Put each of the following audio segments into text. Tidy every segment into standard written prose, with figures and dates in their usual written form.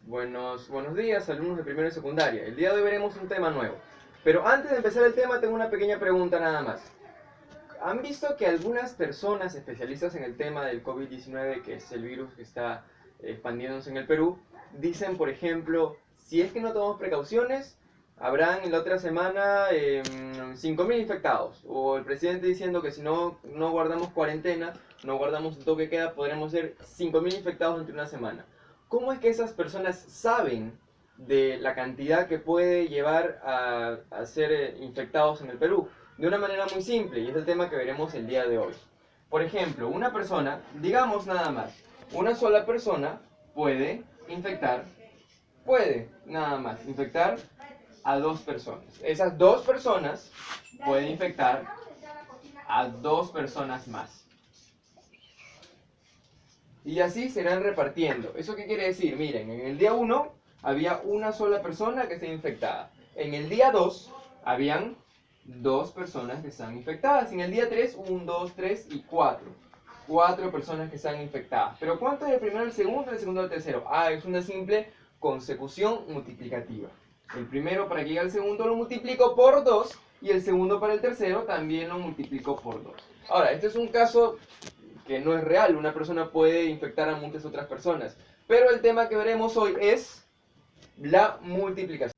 Buenos días, alumnos de primero y secundaria. El día de hoy veremos un tema nuevo. Pero antes de empezar el tema, tengo una pequeña pregunta nada más. ¿Han visto que algunas personas especialistas en el tema del COVID-19, que es el virus que está expandiéndose en el Perú, dicen, por ejemplo, si es que no tomamos precauciones, habrán en la otra semana 5.000 infectados? O el presidente diciendo que si no guardamos cuarentena, no guardamos el toque de queda, podremos ser 5.000 infectados entre una semana. ¿Cómo es que esas personas saben de la cantidad que puede llevar a ser infectados en el Perú? De una manera muy simple, y es el tema que veremos el día de hoy. Por ejemplo, una persona, digamos nada más, una sola persona puede nada más infectar a 2 personas. Esas 2 personas pueden infectar a 2 personas más. Y así se irán repartiendo. ¿Eso qué quiere decir? Miren, en el día 1 había una sola persona que estaba infectada. En el día 2 habían 2 personas que están infectadas. En el día 3, 1, 2, 3 y 4. 4 personas que están infectadas. Pero ¿cuánto es el primero, el segundo, el tercero? Es una simple consecución multiplicativa. El primero para que llegue al segundo lo multiplico por 2 y el segundo para el tercero también lo multiplico por 2. Ahora, este es un caso que no es real. Una persona puede infectar a muchas otras personas. Pero el tema que veremos hoy es la multiplicación.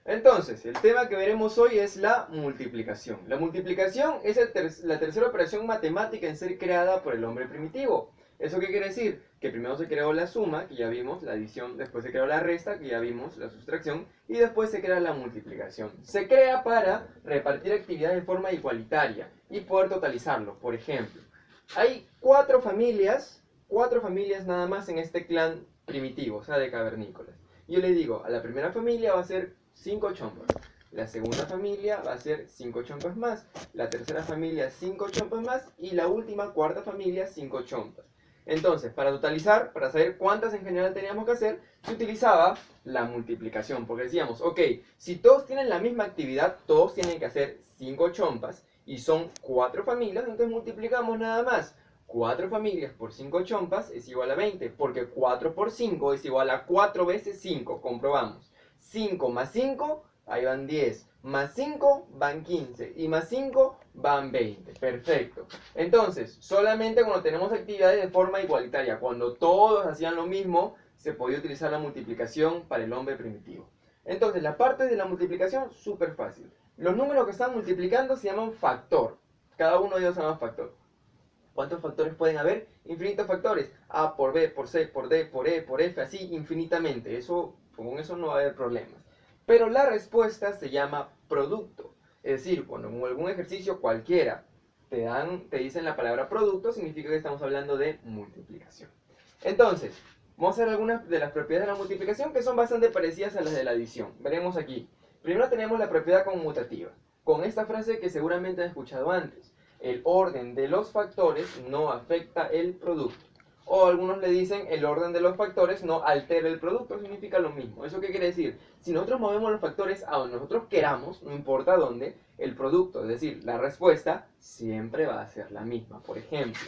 Entonces, el tema que veremos hoy es la multiplicación. La multiplicación es la tercera operación matemática en ser creada por el hombre primitivo. ¿Eso qué quiere decir? Que primero se creó la suma, que ya vimos, la adición, después se creó la resta, que ya vimos, la sustracción, y después se crea la multiplicación. Se crea para repartir actividades de forma igualitaria y poder totalizarlo. Por ejemplo, hay 4 familias nada más en este clan primitivo, o sea, de cavernícolas. Yo le digo, a la primera familia va a ser 5 chompas. La segunda familia va a ser 5 chompas más. La tercera familia 5 chompas más. Y la última, cuarta familia, 5 chompas. Entonces, para totalizar, para saber cuántas en general teníamos que hacer, se utilizaba la multiplicación. Porque decíamos, ok, si todos tienen la misma actividad, todos tienen que hacer 5 chompas. Y son 4 familias, entonces multiplicamos nada más. 4 familias por 5 chompas es igual a 20, porque 4 por 5 es igual a 4 veces 5, comprobamos. 5 más 5, ahí van 10, más 5 van 15, y más 5 van 20, perfecto. Entonces, solamente cuando tenemos actividades de forma igualitaria, cuando todos hacían lo mismo, se podía utilizar la multiplicación para el hombre primitivo. Entonces, la parte de la multiplicación, súper fácil. Los números que están multiplicando se llaman factor, cada uno de ellos se llama factor. ¿Cuántos factores pueden haber? Infinitos factores. A por B, por C, por D, por E, por F, así infinitamente. Con eso no va a haber problemas. Pero la respuesta se llama producto. Es decir, cuando en algún ejercicio cualquiera te dicen la palabra producto, significa que estamos hablando de multiplicación. Entonces, vamos a ver algunas de las propiedades de la multiplicación que son bastante parecidas a las de la adición. Veremos aquí. Primero tenemos la propiedad conmutativa, con esta frase que seguramente han escuchado antes. El orden de los factores no afecta el producto. O algunos le dicen el orden de los factores no altera el producto, significa lo mismo. ¿Eso qué quiere decir? Si nosotros movemos los factores a donde nosotros queramos, no importa dónde, el producto, es decir, la respuesta, siempre va a ser la misma. Por ejemplo,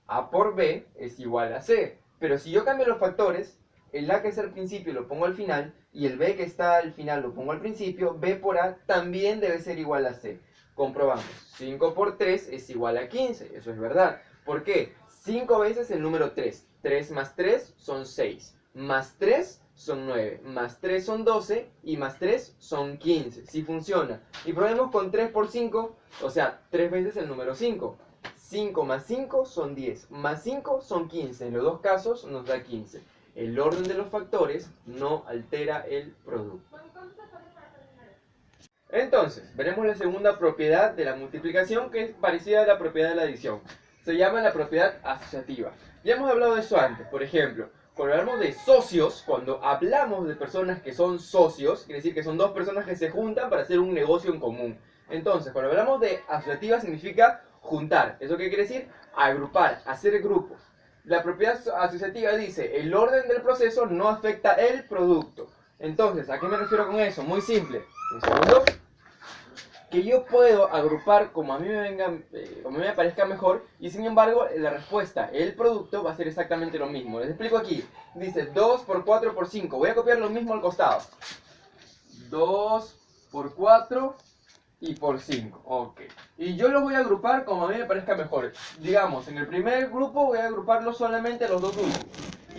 A por B es igual a C. Pero si yo cambio los factores, el A que es al principio lo pongo al final, y el B que está al final lo pongo al principio, B por A también debe ser igual a C. Comprobamos, 5 por 3 es igual a 15, eso es verdad. ¿Por qué? 5 veces el número 3, 3 más 3 son 6, más 3 son 9, más 3 son 12 y más 3 son 15, sí funciona. Y probemos con 3 por 5, o sea, 3 veces el número 5. 5 más 5 son 10, más 5 son 15, en los dos casos nos da 15. El orden de los factores no altera el producto. Entonces, veremos la segunda propiedad de la multiplicación, que es parecida a la propiedad de la adición. Se llama la propiedad asociativa. Ya hemos hablado de eso antes. Por ejemplo, cuando hablamos de socios, cuando hablamos de personas que son socios, quiere decir que son 2 personas que se juntan para hacer un negocio en común. Entonces, cuando hablamos de asociativa significa juntar. ¿Eso qué quiere decir? Agrupar, hacer grupos. La propiedad asociativa dice, el orden del proceso no afecta el producto. Entonces, ¿a qué me refiero con eso? Muy simple. Un segundo. que yo puedo agrupar como a mí me venga, como a mí me parezca mejor, y sin embargo la respuesta, el producto va a ser exactamente lo mismo. Les explico aquí, dice 2 por 4 por 5, voy a copiar lo mismo al costado. 2 por 4 y por 5, ok. Y yo los voy a agrupar como a mí me parezca mejor. Digamos, en el primer grupo voy a agruparlo solamente los dos últimos.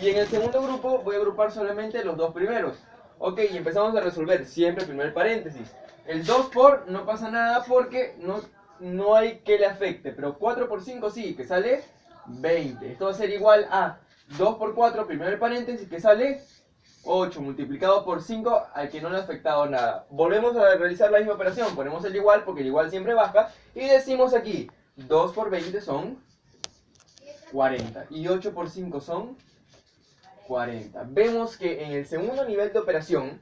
Y en el segundo grupo voy a agrupar solamente los dos primeros. Ok, y empezamos a resolver siempre primer paréntesis. El 2 por no pasa nada porque no hay que le afecte. Pero 4 por 5 sí, que sale 20. Esto va a ser igual a 2 por 4, primer paréntesis, que sale 8 multiplicado por 5 al que no le ha afectado nada. Volvemos a realizar la misma operación. Ponemos el igual porque el igual siempre baja. Y decimos aquí, 2 por 20 son 40. Y 8 por 5 son 40. Vemos que en el segundo nivel de operación,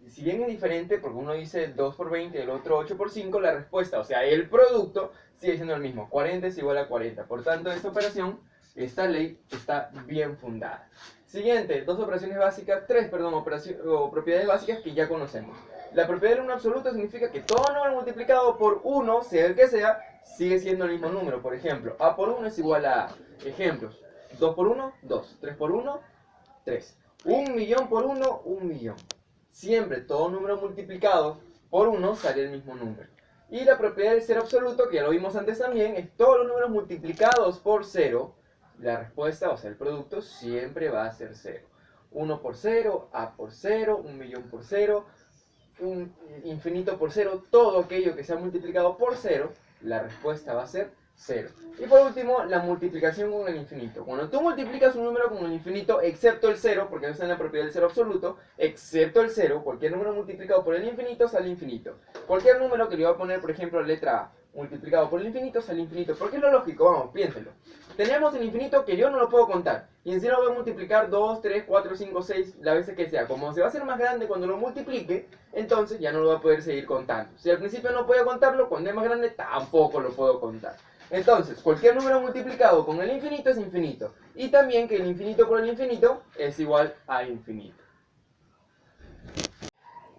si bien es diferente, porque uno dice 2 por 20 y el otro 8 por 5, la respuesta, o sea, el producto, sigue siendo el mismo. 40 es igual a 40. Por tanto, esta operación, esta ley, está bien fundada. Siguiente, dos operaciones básicas, propiedades básicas que ya conocemos. La propiedad del 1 absoluto significa que todo número multiplicado por 1, sea el que sea, sigue siendo el mismo número. Por ejemplo, A por 1 es igual a A. Ejemplos, 2 por 1, 2. 3 por 1, 3. 1.000.000 por 1, 1.000.000. Siempre todo número multiplicado por 1 sale el mismo número. Y la propiedad del cero absoluto, que ya lo vimos antes también, es todos los números multiplicados por 0. La respuesta, o sea, el producto, siempre va a ser 0. 1 por 0, A por 0, 1.000.000 por 0, un infinito por 0, todo aquello que sea multiplicado por 0, la respuesta va a ser 0. Y por último, la multiplicación con el infinito. Cuando tú multiplicas un número con el infinito, excepto el 0, porque eso está en la propiedad del cero absoluto, excepto el 0, cualquier número multiplicado por el infinito sale infinito. Cualquier número que le voy a poner, por ejemplo, letra A, multiplicado por el infinito sale infinito. Porque es lo lógico, vamos, piénsenlo. Tenemos el infinito que yo no lo puedo contar. Y encima lo voy a multiplicar 2, 3, 4, 5, 6, las veces que sea. Como se va a hacer más grande cuando lo multiplique, entonces ya no lo voy a poder seguir contando. Si al principio no podía contarlo, cuando es más grande tampoco lo puedo contar. Entonces, cualquier número multiplicado con el infinito es infinito. Y también que el infinito por el infinito es igual a infinito.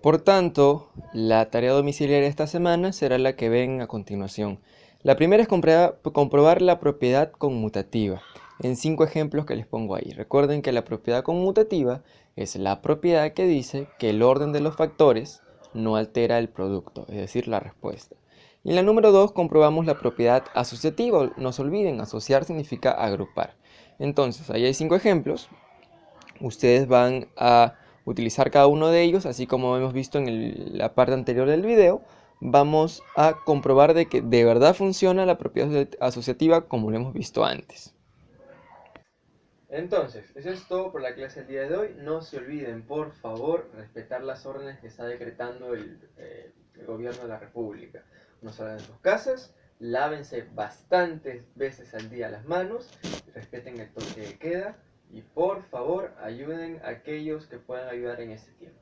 Por tanto, la tarea domiciliaria esta semana será la que ven a continuación. La primera es comprobar la propiedad conmutativa, en 5 ejemplos que les pongo ahí. Recuerden que la propiedad conmutativa es la propiedad que dice que el orden de los factores no altera el producto, es decir, la respuesta. Y en la número 2 comprobamos la propiedad asociativa. No se olviden, asociar significa agrupar. Entonces, ahí hay 5 ejemplos. Ustedes van a utilizar cada uno de ellos, así como hemos visto en la parte anterior del video. Vamos a comprobar de que de verdad funciona la propiedad asociativa como lo hemos visto antes. Entonces, eso es todo por la clase del día de hoy. No se olviden, por favor, respetar las órdenes que está decretando el gobierno de la República. No salgan de sus casas, lávense bastantes veces al día las manos, respeten el toque de queda y por favor ayuden a aquellos que puedan ayudar en este tiempo.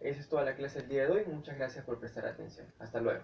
Esa es toda la clase del día de hoy. Muchas gracias por prestar atención. Hasta luego.